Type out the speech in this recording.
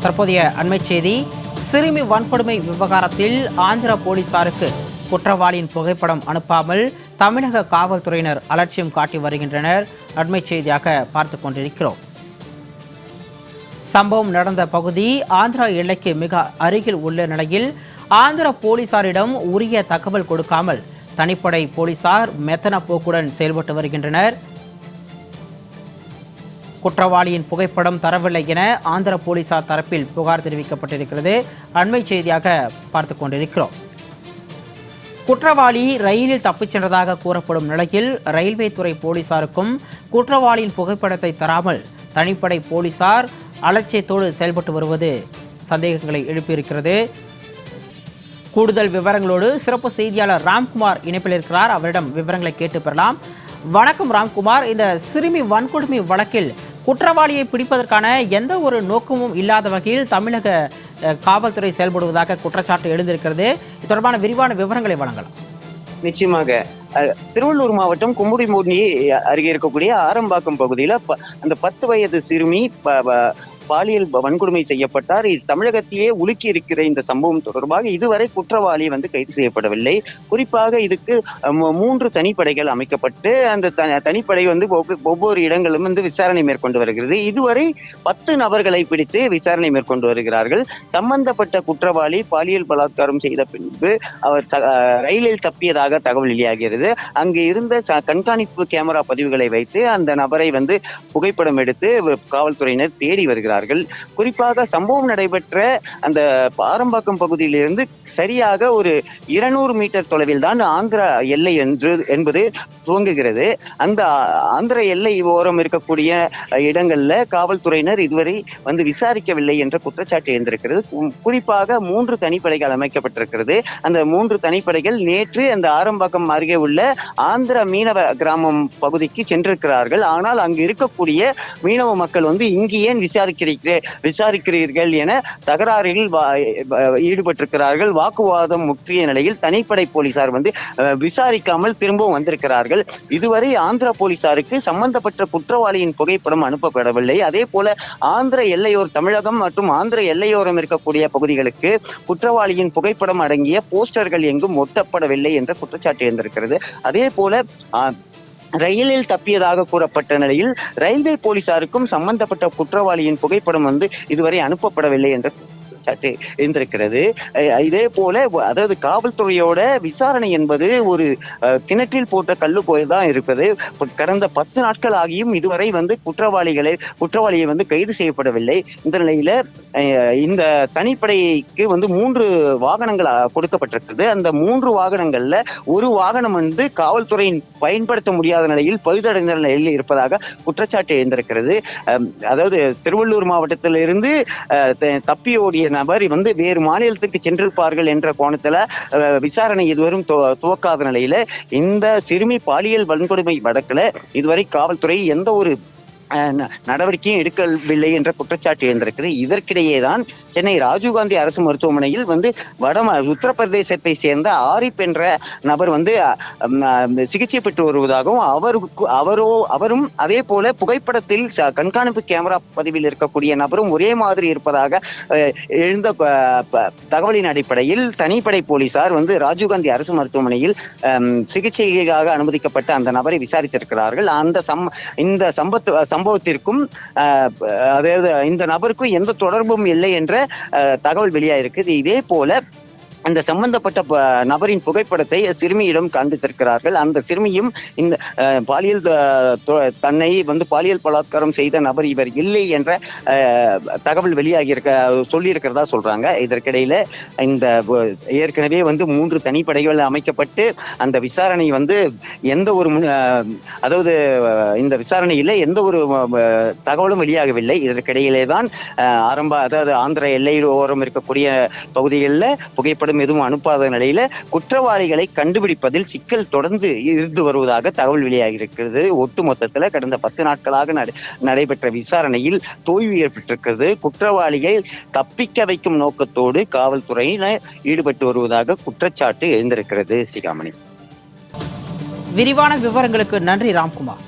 தற்போதைய அண்மை செய்தி. சிறுமி வன்கொடுமை விவகாரத்தில் ஆந்திர போலீசாருக்கு குற்றவாளியின் புகைப்படம் அனுப்பாமல் தமிழக காவல்துறையினர் அலட்சியம் காட்டி வருகின்றனர். அண்மை செய்தியாக பார்த்து கொண்டிருக்கிறோம். சம்பவம் நடந்த பகுதி ஆந்திரா எல்லைக்கு மிக அருகில் உள்ள நிலையில் ஆந்திர போலீசாரிடம் உரிய தகவல் கொடுக்காமல் தனிப்படை போலீசார் மெத்தன போக்குடன் செயல்பட்டு வருகின்றனர். குற்றவாளியின் புகைப்படம் தரவில்லை என ஆந்திர போலீசார் தரப்பில் புகார் தெரிவிக்கப்பட்டிருக்கிறது. அண்மை செய்தியாக பார்த்து கொண்டிருக்கிறோம். குற்றவாளி ரயிலில் தப்பிச் சென்றதாக கூறப்படும் நிலையில் ரயில்வே துறை போலீசாருக்கும் குற்றவாளியின் புகைப்படத்தை தராமல் தனிப்படை போலீசார் அலட்சியத்தோடு செயல்பட்டு வருவது சந்தேகங்களை எழுப்பியிருக்கிறது. கூடுதல் விவரங்களோடு சிறப்பு செய்தியாளர் ராம்குமார் இணைப்பில் இருக்கிறார். அவரிடம் விவரங்களை கேட்டு பெறலாம். வணக்கம் ராம்குமார். இந்த சிறுமி வன்கொடுமை வழக்கில் குற்றவாளியை பிடிப்பதற்கான எந்த ஒரு நோக்கமும் இல்லாத வகையில் தமிழக காவல்துறை செயல்படுவதாக குற்றச்சாட்டு எழுந்திருக்கிறது. இது தொடர்பான விரிவான விவரங்களை வழங்கலாம். நிச்சயமாக திருவள்ளூர் மாவட்டம் கும்புடிமூர்ணி அருகே இருக்கக்கூடிய ஆரம்பாக்கம் பகுதியில அந்த 10 வயது சிறுமி பாலியல் வன்கொடுமை செய்யப்பட்டார். தமிழகத்தையே உலுக்கி இருக்கிற இந்த சம்பவம் தொடர்பாக இதுவரை குற்றவாளி கைது செய்யப்படவில்லை. குறிப்பாக இதுக்கு 3 தனிப்படைகள் அமைக்கப்பட்டு அந்த தனிப்படை ஒவ்வொரு இடங்களும் விசாரணை மேற்கொண்டு வருகிறது. இதுவரை 10 நபர்களை பிடித்து விசாரணை மேற்கொண்டு வருகிறார்கள். சம்பந்தப்பட்ட குற்றவாளி பாலியல் பலாத்காரம் செய்த பின்பு அவர் ரயிலில் தப்பியதாக தகவல் வெளியாகிறது. அங்கு இருந்த கண்காணிப்பு கேமரா பதிவுகளை வைத்து அந்த நபரை புகைப்படம் எடுத்து காவல்துறையினர் தேடி வருகிறார்கள். குறிப்பாக சம்பவம் நடைபெற்ற அந்த ஆரம்பாக்கம் பகுதியிலிருந்து சரியாக ஒரு 200 மீட்டர் தொலைவில் தான் ஆந்திரா எல்லை என்பது துவங்குகிறது. அந்த ஆந்திர எல்லை ஓரம் இருக்கக்கூடிய இடங்கள்ல காவல்துறையினர் இதுவரை விசாரிக்கவில்லை என்ற குற்றச்சாட்டு எழுந்திருக்கிறது. குறிப்பாக 3 தனிப்படைகள் அமைக்கப்பட்டிருக்கிறது. அந்த 3 தனிப்படைகள் நேற்று அந்த ஆரம்பாக்கம் அருகே உள்ள ஆந்திர மீனவ கிராமம் பகுதிக்கு சென்றிருக்கிறார்கள். ஆனால் அங்கு இருக்கக்கூடிய மீனவ மக்கள் இங்கு ஏன் விசாரிக்கிறீர்கள் என தகராறில் ஈடுபட்டிருக்கிறார்கள். வாக்குவாதம் முற்றிய நிலையில் தனிப்படை போலீசார் விசாரிக்காமல் திரும்பவும் வந்திருக்கிறார்கள். இதுவரை ஆந்திர போலீசாருக்கு சம்பந்தப்பட்ட குற்றவாளியின் புகைப்படம் அனுப்பப்படவில்லை. அதே போல ஆந்திர எல்லையோர் தமிழகம் மற்றும் ஆந்திர எல்லையோரம் இருக்கக்கூடிய பகுதிகளுக்கு குற்றவாளியின் புகைப்படம் அடங்கிய போஸ்டர்கள் எங்கும் ஒட்டப்படவில்லை என்ற குற்றச்சாட்டு இருந்திருக்கிறது. அதே போல ரயிலில் தப்பியதாக கூறப்பட்ட நிலையில் ரயில்வே போலீசாருக்கும் சம்பந்தப்பட்ட குற்றவாளியின் புகைப்படம் இதுவரை அனுப்பப்படவில்லை என்ற இருந்திருக்கிறது. இதே போல அதாவது காவல்துறையோட விசாரணை என்பது ஒரு கிணற்றில் போட்ட கல்லு போய்தான் இருப்பது. கடந்த 10 நாட்கள் ஆகியும் இதுவரை குற்றவாளியை கைது செய்யப்படவில்லை. இந்த நிலையில இந்த தனிப்படைக்கு 3 வாகனங்கள் கொடுக்கப்பட்டிருக்கிறது. அந்த 3 வாகனங்கள்ல ஒரு வாகனம் காவல்துறையின் பயன்படுத்த முடியாத நிலையில் பழுதடைந்த நிலையில் இருப்பதாக குற்றச்சாட்டு எழுந்திருக்கிறது. அதாவது திருவள்ளூர் மாவட்டத்திலிருந்து தப்பி ஓடிய நபர் வேறு மாநிலத்துக்கு சென்றிருப்பார்கள் என்ற கோணத்துல விசாரணை இதுவரும் துவக்காத நிலையில இந்த சிறுமி பாலியல் வன்கொடுமை வழக்குல இதுவரை காவல்துறை எந்த ஒரு நடவடிக்கையும் எடுக்கவில்லை என்ற குற்றச்சாட்டு எழுந்திருக்கிறது. இதற்கிடையேதான் சென்னை ராஜீவ்காந்தி அரசு மருத்துவமனையில் உத்தரப்பிரதேசத்தை சேர்ந்த ஆரிப் என்ற நபர் சிகிச்சை பெற்று வருவதாகவும் அவரும் அதே போல புகைப்படத்தில் கண்காணிப்பு கேமரா பதிவில் இருக்கக்கூடிய நபரும் ஒரே மாதிரி இருப்பதாக எழுந்த தகவலின் அடிப்படையில் தனிப்படை போலீசார் ராஜீவ்காந்தி அரசு மருத்துவமனையில் சிகிச்சைக்காக அனுமதிக்கப்பட்ட அந்த நபரை விசாரித்திருக்கிறார்கள். இந்த சம்பவத்திற்கும் அதாவது இந்த நபருக்கும் எந்த தொடர்பும் இல்லை என்ற தகவல் வெளியாயிருக்கு. இதே போல அந்த சம்பந்தப்பட்ட நபரின் புகைப்படத்தை சிறுமியிடம் காண்பித்திருக்கிறார்கள். அந்த சிறுமியும் இந்த தன்னை பாலியல் பலாத்காரம் செய்த நபர் இவர் இல்லை என்ற தகவல் வெளியாகி சொல்லியிருக்கிறதா சொல்றாங்க. இதற்கிடையில இந்த ஏற்கனவே 3 தனிப்படைகள் அமைக்கப்பட்டு அந்த விசாரணை எந்த ஒரு அதாவது இந்த விசாரணையில எந்த ஒரு தகவலும் வெளியாகவில்லை. இதற்கிடையிலே தான் அதாவது ஆந்திர எல்லை ஓரம் இருக்கக்கூடிய பகுதிகளில் புகைப்படம் எதுவும் அனுப்பாத நிலையில குற்றவாளிகளை கண்டுபிடிப்பதில் சிக்கல் தொடர்ந்து இருந்து வருவதாக தகவல் வெளியாகி இருக்கிறது. ஒட்டுமொத்தத்தில் கடந்த 10 நாட்களாக நடைபெற்ற விசாரணையில் தோல்வி ஏற்பட்டிருக்கிறது. குற்றவாளிகளை தப்பிக்க வைக்கும் நோக்கத்தோடு காவல்துறையினர் ஈடுபட்டு வருவதாக குற்றச்சாட்டு எழுந்திருக்கிறது. சிகாமணி, விரிவான விவரங்களுக்கு நன்றி ராம்குமார்.